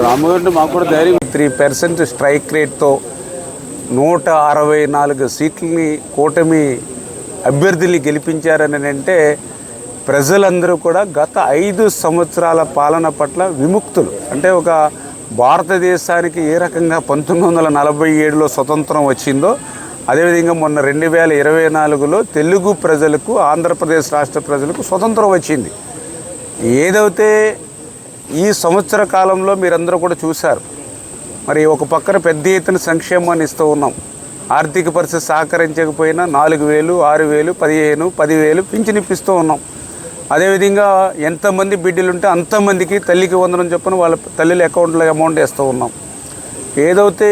రామగడ్డ మాకు కూడా ధైర్యం 3% స్ట్రైక్ రేట్తో 164 సీట్లని కూటమి అభ్యర్థుల్ని గెలిపించారని అంటే ప్రజలందరూ కూడా గత 5 సంవత్సరాల పాలన పట్ల విముక్తులు. అంటే ఒక భారతదేశానికి ఏ రకంగా 1947లో స్వతంత్రం వచ్చిందో అదేవిధంగా మొన్న 2024లో తెలుగు ప్రజలకు, ఆంధ్రప్రదేశ్ రాష్ట్ర ప్రజలకు స్వతంత్రం వచ్చింది. ఏదైతే ఈ సంవత్సర కాలంలో మీరందరూ కూడా చూశారు. మరి ఒక పక్కన పెద్ద ఎత్తున సంక్షేమాన్ని ఇస్తూ ఉన్నాం. ఆర్థిక పరిస్థితి సహకరించకపోయినా 4,000, 6,000, 15,000, 10,000 పింఛనిప్పిస్తూ ఉన్నాం. అదేవిధంగా ఎంతమంది బిడ్డలుంటే అంతమందికి తల్లికి వందనం చొప్పున వాళ్ళ తల్లిల అకౌంట్లో అమౌంట్ వేస్తూ ఉన్నాం. ఏదైతే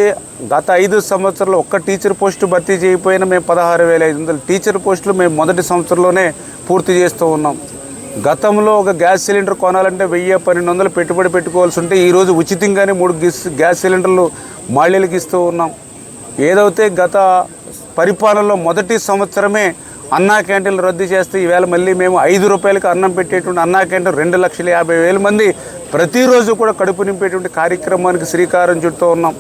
గత 5 సంవత్సరాలు ఒక్క టీచర్ పోస్టు భర్తీ చేయకపోయినా మేము 16,500 టీచర్ పోస్టులు మేము మొదటి సంవత్సరంలోనే పూర్తి చేస్తూ ఉన్నాం. గతంలో ఒక గ్యాస్ సిలిండర్ కొనాలంటే 1,000-1,200 పెట్టుబడి పెట్టుకోవాల్సి ఉంటే ఈరోజు ఉచితంగానే 3 గ్యాస్ సిలిండర్లు మహిళలకు ఇస్తూ ఉన్నాం. ఏదైతే గత పరిపాలనలో మొదటి సంవత్సరమే అన్నా క్యాంటీన్లు రద్దు చేస్తే ఈవేళ మళ్ళీ మేము 5 రూపాయలకు అన్నం పెట్టేటువంటి అన్నా క్యాంటీన్ 2,50,000 మంది ప్రతిరోజు కూడా కడుపు నింపేటువంటి కార్యక్రమానికి శ్రీకారం చుడుతూ ఉన్నాం.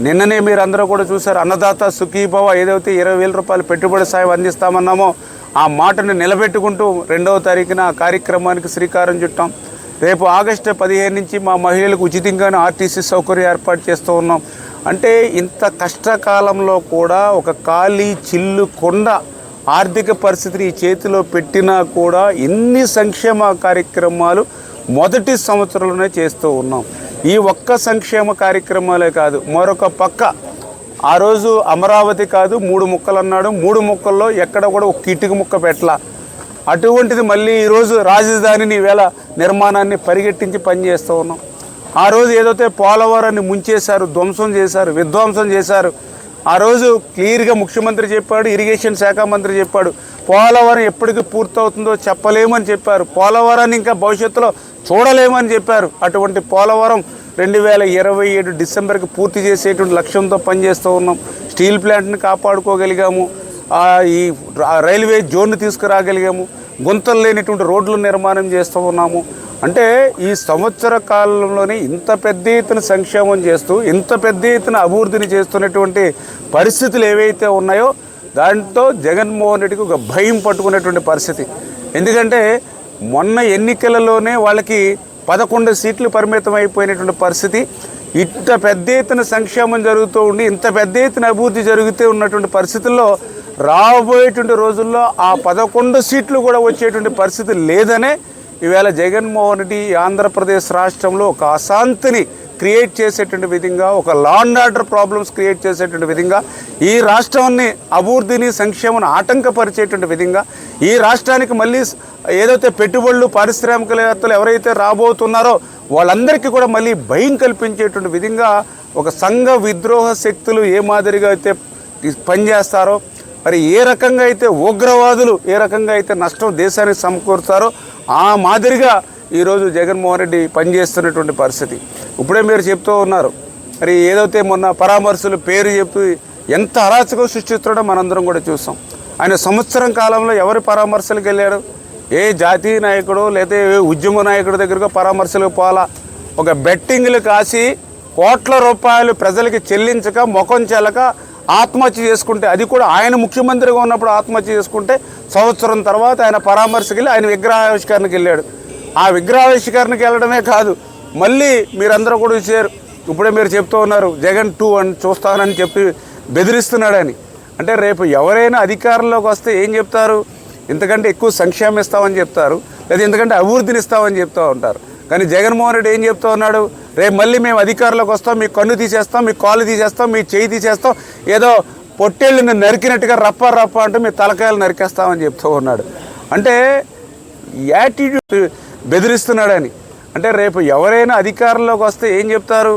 నిన్ననే మీరు అందరూ కూడా చూశారు. అన్నదాత సుఖీభవ ఏదైతే 20,000 రూపాయలు పెట్టుబడి సాయం అందిస్తామన్నామో ఆ మాటను నిలబెట్టుకుంటూ 2వ తారీఖున ఆ కార్యక్రమానికి శ్రీకారం చుట్టాం. రేపు ఆగస్టు 15 నుంచి మా మహిళలకు ఉచితంగానే ఆర్టీసీ సౌకర్యం ఏర్పాటు చేస్తూ ఉన్నాం. అంటే ఇంత కష్టకాలంలో కూడా ఒక ఖాళీ చిల్లు కొండ ఆర్థిక పరిస్థితిని ఈ చేతిలో పెట్టినా కూడా ఎన్ని సంక్షేమ కార్యక్రమాలు మొదటి సంవత్సరంలోనే చేస్తూ ఉన్నాం. ఈ ఒక్క సంక్షేమ కార్యక్రమాలే కాదు, మరొక పక్క ఆ రోజు అమరావతి కాదు 3 ముక్కలు అన్నాడు. 3 ముక్కల్లో ఎక్కడ కూడా ఒక కిటికి ముక్క పెట్టలా. అటువంటిది మళ్ళీ ఈరోజు రాజధానిని ఈవేళ నిర్మాణాన్ని పరిగెట్టించి పనిచేస్తూ ఉన్నాం. ఆ రోజు ఏదైతే పోలవరాన్ని ముంచేశారు, ధ్వంసం చేశారు, విధ్వంసం చేశారు. ఆ రోజు క్లియర్గా ముఖ్యమంత్రి చెప్పాడు, ఇరిగేషన్ శాఖ మంత్రి చెప్పాడు, పోలవరం ఎప్పటికి పూర్తవుతుందో చెప్పలేమని చెప్పారు. పోలవరాన్ని ఇంకా భవిష్యత్తులో చూడలేమని చెప్పారు. అటువంటి పోలవరం 2027 డిసెంబర్కి పూర్తి చేసేటువంటి లక్ష్యంతో పనిచేస్తూ ఉన్నాం. స్టీల్ ప్లాంట్ని కాపాడుకోగలిగాము, ఈ రైల్వే జోన్ను తీసుకురాగలిగాము, గుంతలు లేనిటువంటి రోడ్లు నిర్మాణం చేస్తూ ఉన్నాము. అంటే ఈ సంవత్సర కాలంలోనే ఇంత పెద్ద ఎత్తున సంక్షేమం చేస్తూ ఇంత పెద్ద ఎత్తున అభివృద్ధిని చేస్తున్నటువంటి పరిస్థితులు ఏవైతే ఉన్నాయో దాంతో జగన్మోహన్ రెడ్డికి ఒక భయం పట్టుకునేటువంటి పరిస్థితి. ఎందుకంటే మొన్న ఎన్నికలలోనే వాళ్ళకి 11 సీట్లు పరిమితం అయిపోయినటువంటి పరిస్థితి. ఇంత పెద్ద ఎత్తున సంక్షేమం జరుగుతూ ఉండి ఇంత పెద్ద ఎత్తున అభివృద్ధి జరుగుతూ ఉన్నటువంటి పరిస్థితుల్లో రాబోయేటువంటి రోజుల్లో ఆ 11 సీట్లు కూడా వచ్చేటువంటి పరిస్థితి లేదనే ఈవేళ జగన్మోహన్ రెడ్డి ఆంధ్రప్రదేశ్ రాష్ట్రంలో ఒక అశాంతిని క్రియేట్ చేసేటువంటి విధంగా, ఒక law and order problems create చేసేటువంటి విధంగా, ఈ రాష్ట్రాన్ని అభివృద్ధిని సంక్షేమాన్ని ఆటంకపరిచేటువంటి విధంగా, ఈ రాష్ట్రానికి మళ్ళీ ఏదైతే పెట్టుబడులు పారిశ్రామికవేత్తలు ఎవరైతే రాబోతున్నారో వాళ్ళందరికీ కూడా మళ్ళీ భయం కల్పించేటువంటి విధంగా ఒక సంఘ విద్రోహ శక్తులు ఏ మాదిరిగా అయితే పనిచేస్తారో, మరి ఏ రకంగా అయితే ఉగ్రవాదులు ఏ రకంగా అయితే నష్టం దేశానికి సమకూరుతారో ఆ మాదిరిగా ఈరోజు జగన్మోహన్ రెడ్డి పనిచేస్తున్నటువంటి పరిస్థితి. ఇప్పుడే మీరు చెప్తూ ఉన్నారు. మరి ఏదైతే మొన్న పరామర్శలు పేరు చెప్పి ఎంత అరాచకం సృష్టిస్తున్నాడో మనందరం కూడా చూసాం. ఆయన సంవత్సరం కాలంలో ఎవరి పరామర్శలకు వెళ్ళాడు? ఏ జాతీయ నాయకుడు లేదా ఏ ఉద్యమ నాయకుడి దగ్గరకు పరామర్శలకు పోలా. ఒక బెట్టింగ్లు కాసి కోట్ల రూపాయలు ప్రజలకి చెల్లించక ముఖం చెల్లక ఆత్మహత్య చేసుకుంటే, అది కూడా ఆయన ముఖ్యమంత్రిగా ఉన్నప్పుడు ఆత్మహత్య చేసుకుంటే సంవత్సరం తర్వాత ఆయన పరామర్శకి వెళ్ళి ఆయన విగ్రహావిష్కరణకి వెళ్ళాడు. ఆ విగ్రహావిష్కరణకి వెళ్ళడమే కాదు, మళ్ళీ మీరందరూ కూడా చూశారు. ఇప్పుడే మీరు చెప్తూ ఉన్నారు జగన్ 2 అని చూస్తానని చెప్పి బెదిరిస్తున్నాడని. అంటే రేపు ఎవరైనా అధికారంలోకి వస్తే ఏం చెప్తారు? ఇంతకంటే ఎక్కువ సంక్షేమం ఇస్తామని చెప్తారు, లేదా ఇంతకంటే అభివృద్ధిని ఇస్తామని చెప్తూ ఉంటారు. కానీ జగన్మోహన్ రెడ్డి ఏం చెప్తూ ఉన్నాడు? రేపు మళ్ళీ మేము అధికారంలోకి వస్తాం, మీ కన్ను తీసేస్తాం, మీ కాలు తీసేస్తాం, మీ చేయి తీసేస్తాం, ఏదో పొట్టేళ్ళని నరికినట్టుగా రప్ప అంటూ మీ తలకాయలు నరికేస్తామని చెప్తూ ఉన్నాడు. అంటే యాటిట్యూడ్ బెదిరిస్తున్నాడని. అంటే రేపు ఎవరైనా అధికారంలోకి వస్తే ఏం చెప్తారు?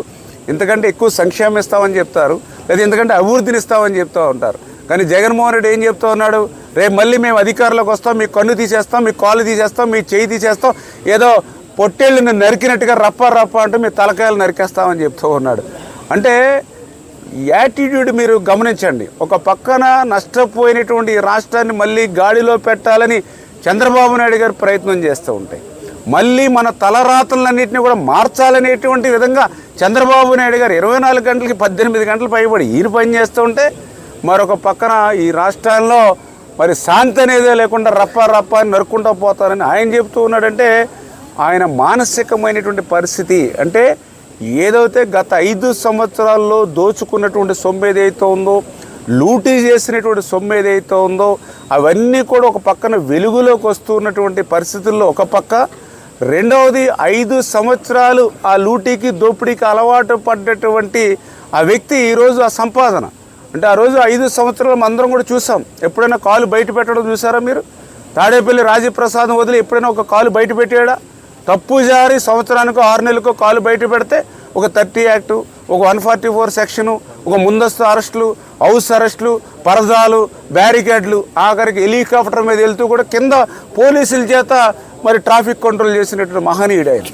ఇంతకంటే ఎక్కువ సంక్షేమం ఇస్తామని చెప్తారు, లేదా ఇంతకంటే అభివృద్ధిని ఇస్తామని చెప్తూ ఉంటారు. కానీ జగన్మోహన్ రెడ్డి ఏం చెప్తూ ఉన్నాడు? రేపు మళ్ళీ మేము అధికారంలోకి వస్తాం, మీ కన్ను తీసేస్తాం, మీ కాలు తీసేస్తాం, మీ చేయి తీసేస్తాం, ఏదో పొట్టేళ్ళని నరికినట్టుగా రప్ప అంటూ మీ తలకాయలు నరికేస్తామని చెప్తూ ఉన్నాడు. అంటే యాటిట్యూడ్ మీరు గమనించండి. ఒక పక్కన నష్టపోయినటువంటి ఈ రాష్ట్రాన్ని మళ్ళీ గాడిలో పెట్టాలని చంద్రబాబు నాయుడు గారు ప్రయత్నం చేస్తూ ఉంటాయి. మళ్ళీ మన తలరాతలన్నింటినీ కూడా మార్చాలనేటువంటి విధంగా చంద్రబాబు నాయుడు గారు 24 గంటలకి 18 గంటలు పైబడి ఈయన పని చేస్తూ ఉంటే, మరొక పక్కన ఈ రాష్ట్రాల్లో మరి శాంతి అనేదే లేకుండా రప్ప అని నరుక్కుంటూ పోతారని ఆయన చెప్తూ ఉన్నాడంటే, ఆయన మానసికమైనటువంటి పరిస్థితి అంటే ఏదైతే గత 5 సంవత్సరాల్లో దోచుకున్నటువంటి సొమ్ము ఏదైతే ఉందో, లూటీ చేసినటువంటి సొమ్ము ఏదైతే ఉందో, అవన్నీ కూడా ఒక పక్కన వెలుగులోకి వస్తున్నటువంటి పరిస్థితుల్లో ఒక పక్క, రెండవది 5 సంవత్సరాలు ఆ లూటీకి దోపిడీకి అలవాటు పడ్డటువంటి ఆ వ్యక్తి ఈరోజు ఆ సంపాదన అంటే ఆ రోజు 5 సంవత్సరాలు అందరం కూడా చూసాం. ఎప్పుడైనా కాలు బయట పెట్టడం చూసారా మీరు? తాడేపల్లి రాజప్రసాదం వదిలి ఎప్పుడైనా ఒక కాలు బయట పెట్టాడా? తప్పు జారి సంవత్సరానికో 6 నెలలకో కాలు బయట పెడితే ఒక 30 యాక్టు, ఒక 144 సెక్షను, ఒక ముందస్తు అరెస్టులు, హౌస్ అరెస్టులు, పరదాలు, బ్యారికేడ్లు, ఆఖరికి హెలికాప్టర్ మీద వెళ్తూ కూడా కింద పోలీసుల చేత మరి ట్రాఫిక్ కంట్రోల్ చేసినటువంటి మహనీయుడు ఆయన.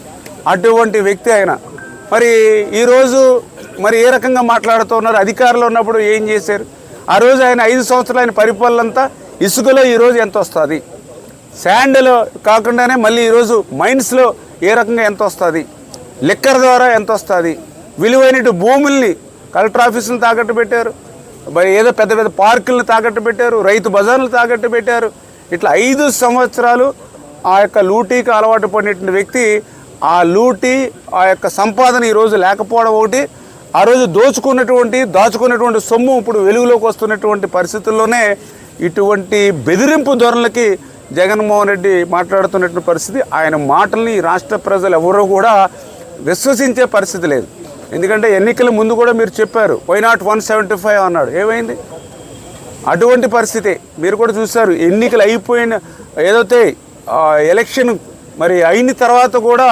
అటువంటి వ్యక్తి ఆయన మరి ఈరోజు మరి ఏ రకంగా మాట్లాడుతూ ఉన్నారు? అధికారంలో ఉన్నప్పుడు ఏం చేశారు? ఆ రోజు ఆయన 5 సంవత్సరాలు ఆయన పరిపాలన అంతా ఇసుకలో ఈరోజు ఎంత వస్తుంది, శాండ్లో కాకుండానే మళ్ళీ ఈరోజు మైన్స్లో ఏ రకంగా ఎంత వస్తుంది, లిక్కర్ ద్వారా ఎంత వస్తుంది, విలువైన భూముల్ని కలెక్టర్ ఆఫీసులను తాకట్టు పెట్టారు, మరి ఏదో పెద్ద పెద్ద పార్కులను తాకట్టు పెట్టారు, రైతు బజార్లు తాకట్టు పెట్టారు. ఇట్లా 5 సంవత్సరాలు ఆ యొక్క లూటీకి అలవాటు పడినటువంటి వ్యక్తి ఆ లూటీ ఆ యొక్క సంపాదన ఈరోజు లేకపోవడం ఒకటి, ఆ రోజు దాచుకున్నటువంటి సొమ్ము ఇప్పుడు వెలుగులోకి వస్తున్నటువంటి పరిస్థితుల్లోనే ఇటువంటి బెదిరింపు ధోరణులకి జగన్మోహన్ రెడ్డి మాట్లాడుతున్నటువంటి పరిస్థితి. ఆయన మాటల్ని రాష్ట్ర ప్రజలు ఎవరూ కూడా విశ్వసించే పరిస్థితి లేదు. ఎందుకంటే ఎన్నికల ముందు కూడా మీరు చెప్పారు వై నాట్ 175 అన్నాడు. ఏమైంది? అటువంటి పరిస్థితి మీరు కూడా చూశారు. ఎన్నికలు అయిపోయిన ఏదైతే ఎలక్షన్ మరి అయిన తర్వాత కూడా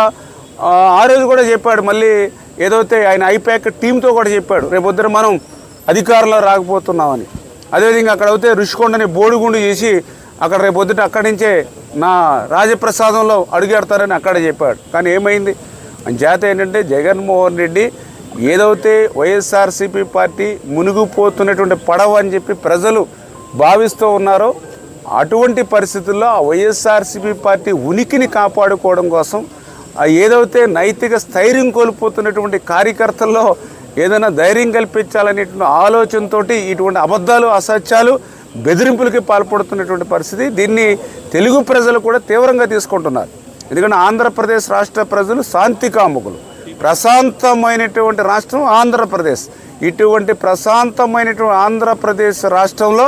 ఆ రోజు కూడా చెప్పాడు, మళ్ళీ ఏదైతే ఆయన ఐపాక్ టీంతో కూడా చెప్పాడు రేపొద్దున మనం అధికారంలో రాకపోతున్నామని. అదేవిధంగా అక్కడ అయితే రుషికొండని బోడిగుండు చేసి అక్కడ రేపొద్దుట అక్కడి నుంచే నా రాజప్రసాదంలో అడుగెడతారని అక్కడే చెప్పాడు. కానీ ఏమైంది? చేత ఏంటంటే జగన్మోహన్ రెడ్డి ఏదైతే వైఎస్ఆర్సీపీ పార్టీ మునిగిపోతున్నటువంటి పడవ అని చెప్పి ప్రజలు భావిస్తూ ఉన్నారో, అటువంటి పరిస్థితుల్లో ఆ వైఎస్ఆర్సీపీ పార్టీ ఉనికిని కాపాడుకోవడం కోసం ఏదైతే నైతిక స్థైర్యం కోల్పోతున్నటువంటి కార్యకర్తల్లో ఏదైనా ధైర్యం కల్పించాలనేటువంటి ఆలోచనతో ఇటువంటి అబద్ధాలు, అసత్యాలు, బెదిరింపులకి పాల్పడుతున్నటువంటి పరిస్థితి. దీన్ని తెలుగు ప్రజలు కూడా తీవ్రంగా తీసుకుంటున్నారు. ఎందుకంటే ఆంధ్రప్రదేశ్ రాష్ట్ర ప్రజలు శాంతి కాముకులు. ప్రశాంతమైనటువంటి రాష్ట్రం ఆంధ్రప్రదేశ్. ఇటువంటి ప్రశాంతమైనటువంటి ఆంధ్రప్రదేశ్ రాష్ట్రంలో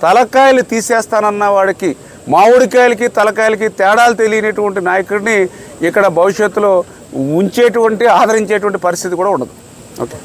తలకాయలు తీసేస్తానన్న వాడికి, మామిడికాయలకి తలకాయలకి తేడాలు తెలియనటువంటి నాయకుడిని ఇక్కడ భవిష్యత్తులో ఆదరించేటువంటి పరిస్థితి కూడా ఉండదు. ఓకే.